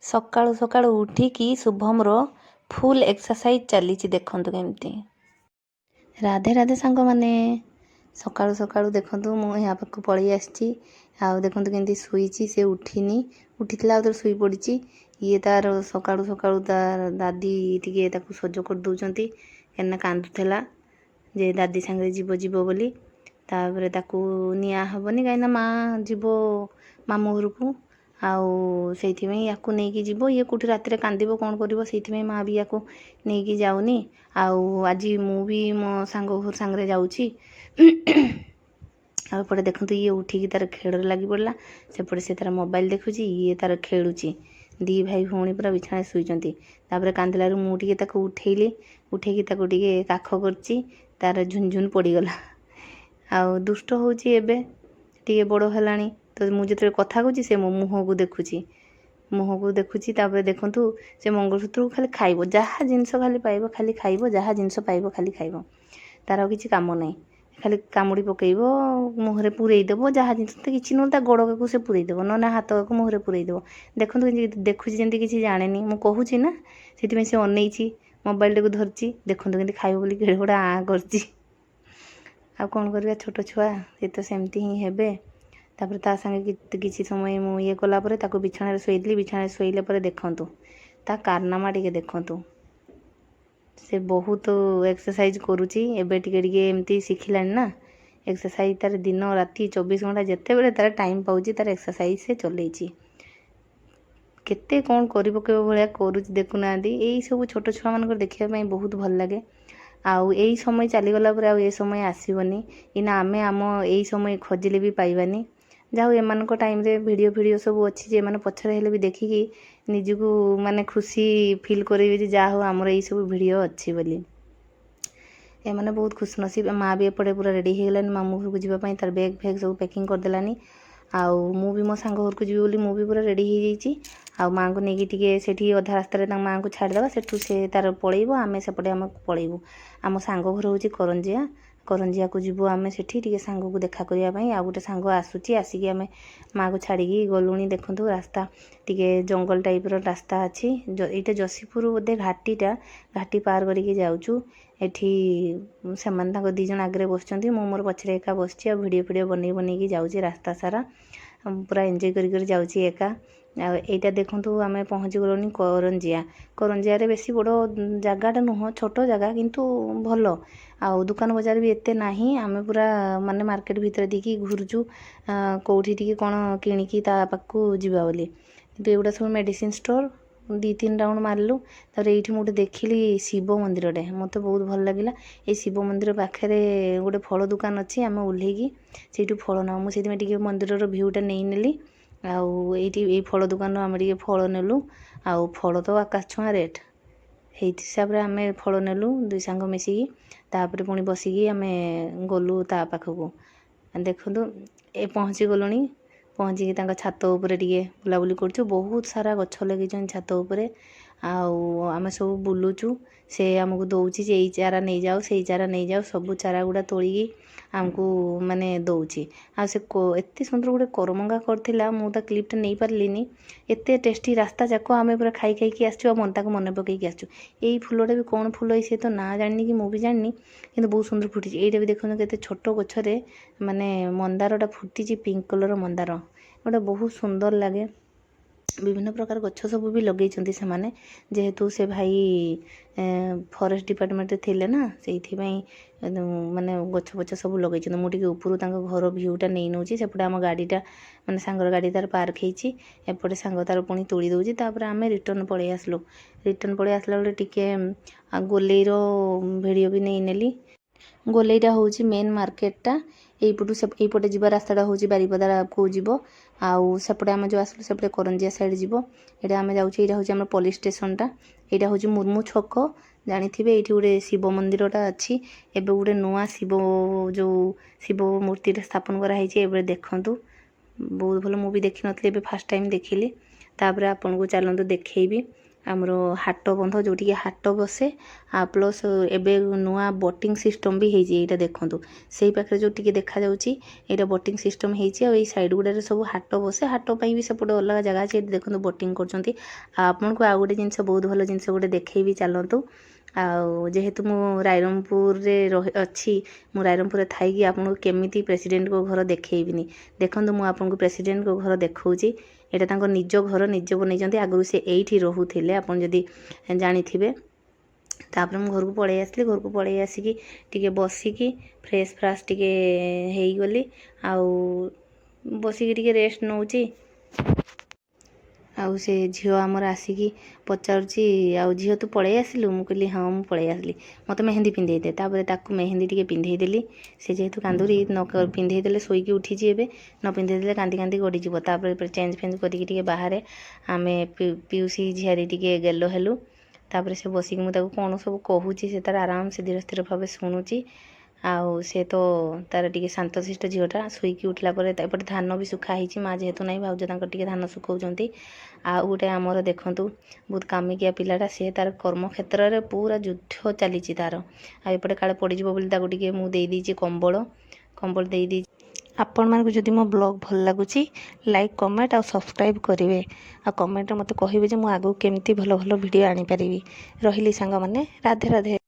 ସକାଳୁ ସକାଳୁ ଉଠିକି ଶୁଭମର ଫୁଲ୍ ଏକ୍ସରସାଇଜ ଚାଲିଛି। ଦେଖନ୍ତୁ କେମିତି। ରାଧେ ରାଧେ ସାଙ୍ଗମାନେ। ସକାଳୁ ସକାଳୁ ଦେଖନ୍ତୁ ମୁଁ ଏହା ପାଖକୁ ପଳେଇ ଆସିଛି। ଆଉ ଦେଖନ୍ତୁ କେମିତି ଶୋଇଛି, ସେ ଉଠିନି, ଉଠିଥିଲା ଆଉ ଥରେ ଶୋଇ ପଡ଼ିଛି। ଇଏ ତାର ସକାଳୁ ସକାଳୁ ତାର ଦାଦି ଟିକେ ତାକୁ ସଜ କରିଦେଉଛନ୍ତି, କାହିଁକିନା କାନ୍ଦୁଥିଲା ଯେ ଦାଦି ସାଙ୍ଗରେ ଯିବ ବୋଲି। ତାପରେ ତାକୁ ନିଆ ହେବନି, କାହିଁକିନା ମା ଯିବ ମାମୁଁ ଘରକୁ, ଆଉ ସେଇଥିପାଇଁ ୟାକୁ ନେଇକି ଯିବ। ଇଏ କେଉଁଠି ରାତିରେ କାନ୍ଦିବ କ'ଣ କରିବ, ସେଇଥିପାଇଁ ମା ବି ୟାକୁ ନେଇକି ଯାଉନି। ଆଉ ଆଜି ମୁଁ ବି ମୋ ସାଙ୍ଗ ଘର ସାଙ୍ଗରେ ଯାଉଛି। ଆଉ ଏପଟେ ଦେଖନ୍ତୁ ଇଏ ଉଠିକି ତାର ଖେଳରେ ଲାଗି ପଡ଼ିଲା। ସେପଟେ ସେ ତାର ମୋବାଇଲ ଦେଖୁଛି, ଇଏ ତାର ଖେଳୁଛି। ଦି ଭାଇ ଭଉଣୀ ପୁରା ବିଛଣାରେ ଶୋଇଛନ୍ତି। ତାପରେ କାନ୍ଦିଲାରୁ ମୁଁ ଟିକେ ତାକୁ ଉଠେଇକି ତାକୁ ଟିକେ କାଖ କରିଛି। ତାର ଝୁନଝୁନ ପଡ଼ିଗଲା। ଆଉ ଦୁଷ୍ଟ ହେଉଛି, ଏବେ ଟିକେ ବଡ଼ ହେଲାଣି। ତ ମୁଁ ଯେତେବେଳେ କଥା କହୁଛି ସେ ମୋ ମୁହଁକୁ ଦେଖୁଛି। ତାପରେ ଦେଖନ୍ତୁ ସେ ମଙ୍ଗଳସୂତ୍ରକୁ ଖାଲି ଖାଇବ, ଯାହା ଜିନିଷ ଖାଲି ପାଇବ ଖାଲି ଖାଇବ, ଯାହା ଜିନିଷ ପାଇବ ଖାଲି ଖାଇବ। ତାର ଆଉ କିଛି କାମ ନାହିଁ। ଖାଲି କାମୁଡ଼ି ପକେଇବ, ମୁହଁରେ ପୁରେଇ ଦେବ, ଯାହା ଜିନିଷ ତ କିଛି ନହେଲେ ତା ଗୋଡ଼କୁ ସେ ପୁରେଇ ଦେବ, ନହେଲେ ହାତକୁ ମୁହଁରେ ପୁରେଇ ଦେବ। ଦେଖନ୍ତୁ ଦେଖୁଛି ଯେମିତି କିଛି ଜାଣେନି। ମୁଁ କହୁଛି ନା, ସେଥିପାଇଁ ସେ ଅନେଇଛି, ମୋବାଇଲଟାକୁ ଧରିଛି। ଦେଖନ୍ତୁ କେମିତି ଖାଇବ ବୋଲି କେଡ଼େ ବଡ଼ ଆଁ କରିଛି। ଆଉ କ'ଣ କରିବା, ଛୋଟ ଛୁଆ ସେ ତ ସେମିତି ହିଁ ହେବେ। ତାପରେ ତା ସାଙ୍ଗେ କିଛି ସମୟ ମୁଁ ଇଏ କଲା ପରେ ତାକୁ ବିଛଣାରେ ଶୋଇଦେଲି। ବିଛଣାରେ ଶୋଇଲା ପରେ ଦେଖନ୍ତୁ ତା କାରନାମା ଟିକେ ଦେଖନ୍ତୁ। ସେ ବହୁତ ଏକ୍ସରସାଇଜ କରୁଛି, ଏବେ ଟିକେ ଟିକେ ଏମିତି ଶିଖିଲାଣି ନା। ଏକ୍ସରସାଇଜ ତାର ଦିନ ରାତି 24 ଘଣ୍ଟା ଯେତେବେଳେ ତାର ଟାଇମ୍ ପାଉଛି ତାର ଏକ୍ସରସାଇଜ ସେ ଚଲେଇଛି। କେତେ କ'ଣ କରି ପକେଇବା ଭଳିଆ କରୁଛି ଦେଖୁନାହାନ୍ତି। ଏଇସବୁ ଛୋଟ ଛୁଆମାନଙ୍କର ଦେଖିବା ପାଇଁ ବହୁତ ଭଲ ଲାଗେ। ଆଉ ଏଇ ସମୟ ଚାଲିଗଲା ପରେ ଆଉ ଏ ସମୟ ଆସିବନି। ଏଇନା ଆମେ ଆମ ଏଇ ସମୟ ଖୋଜିଲେ ବି ପାଇବାନି। ଯାହା ହଉ ଏମାନଙ୍କ ଟାଇମ୍ରେ ଭିଡ଼ିଓ ସବୁ ଅଛି, ଯେ ଏମାନେ ପଛରେ ହେଲେ ବି ଦେଖିକି ନିଜକୁ ମାନେ ଖୁସି ଫିଲ୍ କରିବେ ଯେ ଯାହା ହଉ ଆମର ଏଇସବୁ ଭିଡ଼ିଓ ଅଛି ବୋଲି। ଏମାନେ ବହୁତ ଖୁସି ନସିବ। ମା ବି ଏପଟେ ପୁରା ରେଡ଼ି ହେଇଗଲାନି ମାମୁଁ ଘରକୁ ଯିବା ପାଇଁ। ତାର ବ୍ୟାଗ୍ ଫ୍ୟାଗ୍ ସବୁ ପ୍ୟାକିଂ କରିଦେଲାନି। ଆଉ ମୁଁ ବି ମୋ ସାଙ୍ଗ ଘରକୁ ଯିବି ବୋଲି ମୁଁ ବି ପୁରା ରେଡ଼ି ହେଇଯାଇଛି। ଆଉ ମାଆଙ୍କୁ ନେଇକି ଟିକେ ସେଠି ଅଧା ରାସ୍ତାରେ ତାଙ୍କ ମାଆଙ୍କୁ ଛାଡ଼ିଦେବା, ସେଠୁ ସେ ତାର ପଳେଇବ, ଆମେ ସେପଟେ ଆମେ ପଳେଇବୁ। ଆମ ସାଙ୍ଗ ଘର ହେଉଛି କରଞ୍ଜିଆକୁ ଯିବୁ ଆମେ ସେଠି ଟିକେ ସାଙ୍ଗକୁ ଦେଖା କରିବା ପାଇଁ। ଆଉ ଗୋଟେ ସାଙ୍ଗ ଆସୁଛି, ଆସିକି ଆମେ ମାଆକୁ ଛାଡ଼ିକି ଗଲୁଣି। ଦେଖନ୍ତୁ ରାସ୍ତା ଟିକେ ଜଙ୍ଗଲ ଟାଇପ୍ର ରାସ୍ତା ଅଛି। ଏଇଟା ଯଶୀପୁର ବୋଧେ ଘାଟି ପାର କରିକି ଯାଉଛୁ। ଏଠି ସେମାନେ ତାଙ୍କ 2 ଜଣ ଆଗରେ ବସିଛନ୍ତି, ମୁଁ ମୋର ପଛରେ ଏକା ବସିଛି। ଆଉ ଭିଡ଼ିଓ ବନେଇକି ଯାଉଛି ରାସ୍ତା ସାରା, ପୁରା ଏନ୍ଜୟ କରି ଯାଉଛି ଏକା। ଆଉ ଏଇଟା ଦେଖନ୍ତୁ ଆମେ ପହଞ୍ଚି ଗଲୁଣି କରଞ୍ଜିଆରେ। ବେଶୀ ବଡ଼ ଜାଗାଟା ନୁହଁ, ଛୋଟ ଜାଗା କିନ୍ତୁ ଭଲ। ଆଉ ଦୋକାନ ବଜାର ବି ଏତେ ନାହିଁ। ଆମେ ପୁରା ମାନେ ମାର୍କେଟ ଭିତରେ ଦେଇକି ଘୁରୁଛୁ, କେଉଁଠି ଟିକେ କ'ଣ କିଣିକି ତା ପାଖକୁ ଯିବା ବୋଲି। କିନ୍ତୁ ଏଗୁଡ଼ା ସବୁ ମେଡ଼ିସିନ ଷ୍ଟୋର। 2-3 ରାଉଣ୍ଡ ମାରିଲୁ। ତାପରେ ଏଇଠି ମୁଁ ଗୋଟେ ଦେଖିଲି ଶିବ ମନ୍ଦିରଟେ, ମୋତେ ବହୁତ ଭଲ ଲାଗିଲା। ଏଇ ଶିବ ମନ୍ଦିର ପାଖରେ ଗୋଟେ ଫଳ ଦୋକାନ ଅଛି, ଆମେ ଓହ୍ଲେଇକି ସେଇଠୁ ଫଳ ନେବୁ। ମୁଁ ସେଇଥିପାଇଁ ଟିକେ ମନ୍ଦିରର ଭିୟୁଟା ନେଲି। ଆଉ ଏଇ ଫଳ ଦୋକାନରୁ ଆମେ ଟିକେ ଫଳ ନେଲୁ। ଆଉ ଫଳ ତ ଆକାଶ ଛୁଆଁ ରେଟ୍, ସେଇ ହିସାବରେ ଆମେ ଫଳ ନେଲୁ 2 ସାଙ୍ଗ ମିଶିକି। ତାପରେ ପୁଣି ବସିକି ଆମେ ଗଲୁ ତା ପାଖକୁ। ଦେଖନ୍ତୁ ପହଞ୍ଚି ଗଲୁଣି। ପହଞ୍ଚିକି ତାଙ୍କ ଛାତ ଉପରେ ଟିକେ ବୁଲାବୁଲି କରୁଛୁ। ବହୁତ ସାରା ଗଛ ଲଗେଇଛନ୍ତି ଛାତ ଉପରେ। ଆଉ ଆମେ ସବୁ ବୁଲୁଛୁ। ସେ ଆମକୁ ଦେଉଛି ଯେ ଏଇ ଚାରା ନେଇଯାଉ, ସେଇ ଚାରା ନେଇଯାଉ, ସବୁ ଚାରା ଗୁଡ଼ା ତୋଳିକି ଆମକୁ ମାନେ ଦେଉଛି। ଆଉ ସେ ଏତେ ସୁନ୍ଦର ଗୋଟେ କରମଙ୍ଗା କରିଥିଲା, ମୁଁ ତା କ୍ଲିପ୍ଟା ନେଇପାରିଲିନି। ଏତେ ଟେଷ୍ଟି ରାସ୍ତା ଯାକ ଆମେ ପୁରା ଖାଇକି ଆସିଛୁ, ଆଉ ତାକୁ ମନେ ପକେଇକି ଆସିଛୁ। ଏଇ ଫୁଲଟା ବି କ'ଣ ଫୁଲ, ସେ ତ ନାଁ ଜାଣିନି କି ମୁଁ ବି ଜାଣିନି, କିନ୍ତୁ ବହୁତ ସୁନ୍ଦର ଫୁଟିଛି। ଏଇଟା ବି ଦେଖନ୍ତୁ କେତେ ଛୋଟ ଗଛରେ ମାନେ ମନ୍ଦାରଟା ଫୁଟିଛି, ପିଙ୍କ କଲର ମନ୍ଦାର, ଗୋଟେ ବହୁତ ସୁନ୍ଦର ଲାଗେ। ବିଭିନ୍ନ ପ୍ରକାର ଗଛ ସବୁ ବି ଲଗେଇଛନ୍ତି ସେମାନେ, ଯେହେତୁ ସେ ଭାଇ ଫରେଷ୍ଟ ଡିପାର୍ଟମେଣ୍ଟରେ ଥିଲେ ନା, ସେଇଥିପାଇଁ ମାନେ ଗଛ ସବୁ ଲଗେଇଛନ୍ତି। ମୁଁ ଟିକେ ଉପରୁ ତାଙ୍କ ଘର ଭିୟୁଟା ନେଇ ନେଉଛି। ସେପଟେ ଆମ ଗାଡ଼ିଟା ମାନେ ସାଙ୍ଗର ଗାଡ଼ି ତାର ପାର୍କ ହେଇଛି, ଏପଟେ ସାଙ୍ଗ ତାର ପୁଣି ତୋଳି ଦେଉଛି। ତାପରେ ଆମେ ରିଟର୍ନ ପଳେଇ ଆସିଲା ବେଳେ ଟିକେ ଗୋଲେଇର ଭିଡ଼ିଓ ବି ନେଲି। ଗୋଲେଇଟା ହେଉଛି ମେନ୍ ମାର୍କେଟଟା। ଏଇପଟେ ଯିବା ରାସ୍ତାଟା ହେଉଛି ବାରିପଦାକୁ ଯିବ। ଆଉ ସେପଟେ ଆମେ ଯେଉଁ ଆସିଲୁ ସେପଟେ କରଞ୍ଜିଆ ସାଇଡ଼୍ ଯିବ। ଏଇଟା ଆମେ ଯାଉଛୁ, ଏଇଟା ହେଉଛି ଆମର ପୋଲିସ ଷ୍ଟେସନଟା। ଏଇଟା ହେଉଛି ମୁର୍ମୁ ଛକ, ଜାଣିଥିବେ। ଏଇଠି ଗୋଟେ ଶିବ ମନ୍ଦିରଟା ଅଛି। ଏବେ ଗୋଟେ ନୂଆ ଶିବ ମୂର୍ତ୍ତିଟା ସ୍ଥାପନ କରାହେଇଛି। ଏବେ ଦେଖନ୍ତୁ ବହୁତ ଭଲ। ମୁଁ ବି ଦେଖିନଥିଲି, ଏବେ ଫାର୍ଷ୍ଟ ଟାଇମ୍ ଦେଖିଲି। ତାପରେ ଆପଣଙ୍କୁ ଚାଲନ୍ତୁ ଦେଖେଇବି। ଆମର ହାଟ ବନ୍ଧ ଯେଉଁଠିକି ହାଟ ବସେ ପ୍ଲସ୍ ଏବେ ନୂଆ ବୋଟିଂ ସିଷ୍ଟମ୍ ବି ହେଇଛି। ଏଇଟା ଦେଖନ୍ତୁ ସେଇ ପାଖରେ ଯେଉଁ ଟିକେ ଦେଖାଯାଉଛି ଏଇଟା ବୋଟିଂ ସିଷ୍ଟମ୍ ହେଇଛି। ଆଉ ଏଇ ସାଇଡ଼୍ ଗୁଡ଼ାରେ ସବୁ ହାଟ ବସେ, ହାଟ ପାଇଁ ବି ସେପଟେ ଅଲଗା ଜାଗା ଅଛି। ଏଠି ଦେଖନ୍ତୁ ବୋଟିଂ କରୁଛନ୍ତି। ଆଉ ଆପଣଙ୍କୁ ଆଉ ଗୋଟେ ଜିନିଷ, ବହୁତ ଭଲ ଜିନିଷ ଗୋଟେ ଦେଖେଇବି, ଚାଲନ୍ତୁ। ଆଉ ଯେହେତୁ ମୁଁ ରାଇରଙ୍ଗପୁରରେ ଅଛି, ମୁଁ ରାଇରଙ୍ଗପୁରରେ ଥାଇକି ଆପଣଙ୍କୁ କେମିତି ପ୍ରେସିଡେଣ୍ଟଙ୍କ ଘର ଦେଖେଇବିନି। ଦେଖନ୍ତୁ ମୁଁ ଆପଣଙ୍କୁ ପ୍ରେସିଡେଣ୍ଟଙ୍କ ଘର ଦେଖାଉଛି। ଏଇଟା ତାଙ୍କ ନିଜ ଘର, ନିଜେ ବନେଇଛନ୍ତି। ଆଗରୁ ସେ ଏଇଠି ରହୁଥିଲେ, ଆପଣ ଯଦି ଜାଣିଥିବେ। ତାପରେ ମୁଁ ଘରକୁ ପଳେଇ ଆସିଲି। ଘରକୁ ପଳେଇ ଆସିକି ଟିକେ ବସିକି ଫ୍ରେଶ୍ ଟିକେ ହେଇଗଲି। ଆଉ ବସିକି ଟିକେ ରେଷ୍ଟ ନେଉଛି। ଆଉ ସେ ଝିଅ ଆମର ଆସିକି ପଚାରୁଛି, ଆଉ ଝିଅ ତୁ ପଳେଇ ଆସିଲୁ? ମୁଁ କହିଲି ହଁ ମୁଁ ପଳେଇ ଆସିଲି, ମୋତେ ମେହେନ୍ଦି ପିନ୍ଧେଇ ଦେ। ତାପରେ ତାକୁ ମେହେନ୍ଦି ଟିକେ ପିନ୍ଧେଇ ଦେଲି। ସେ ଯେହେତୁ କାନ୍ଦୁରି, ପିନ୍ଧେଇ ଦେଲେ ଶୋଇକି ଉଠିଛି, ଏବେ ନ ପିନ୍ଧେଇ ଦେଲେ କାନ୍ଦି କାନ୍ଦି ଗଡ଼ିଯିବ। ତାପରେ ଚେଞ୍ଜ ଫେଞ୍ଜ କରିକି ଟିକେ ବାହାରେ ଆମେ ପିଉସୀ ଝିଆରୀ ଟିକେ ଗେଲ ହେଲୁ। ତାପରେ ସେ ବସିକି ମୁଁ ତାକୁ କ'ଣ ସବୁ କହୁଛି, ସେ ତାର ଆରାମସେ ଧୀର ସ୍ଥିର ଭାବେ ଶୁଣୁଛି। ଆଉ ସେ ତ ତାର ଟିକେ ଶାନ୍ତଶିଷ୍ଟ ଝିଅଟା। ଶୋଇକି ଉଠିଲା ପରେ ଏପଟେ ଧାନ ବି ଶୁଖା ହେଇଛି। ମା ଯେହେତୁ ନାହିଁ, ଭାଉଜ ତାଙ୍କର ଟିକେ ଧାନ ଶୁଖାଉଛନ୍ତି। ଆଉ ଗୋଟେ ଆମର ଦେଖନ୍ତୁ ବହୁତ କାମିକିଆ ପିଲାଟା, ସେ ତାର କର୍ମକ୍ଷେତ୍ରରେ ପୁରା ଯୁଦ୍ଧ ଚାଲିଛି ତାର। ଆଉ ଏପଟେ କାଳେ ପଡ଼ିଯିବ ବୋଲି ତାକୁ ଟିକେ ମୁଁ ଦେଇଦେଇଛି କମ୍ବଳ ଦେଇଦେଇଛି। ଆପଣମାନଙ୍କୁ ଯଦି ମୋ ବ୍ଲଗ୍ ଭଲ ଲାଗୁଛି, ଲାଇକ୍, କମେଣ୍ଟ ଆଉ ସବସ୍କ୍ରାଇବ୍ କରିବେ। ଆଉ କମେଣ୍ଟରେ ମୋତେ କହିବେ ଯେ ମୁଁ ଆଗକୁ କେମିତି ଭଲ ଭଲ ଭିଡ଼ିଓ ଆଣିପାରିବି। ରହିଲି ସାଙ୍ଗମାନେ, ରାଧେ ରାଧେ।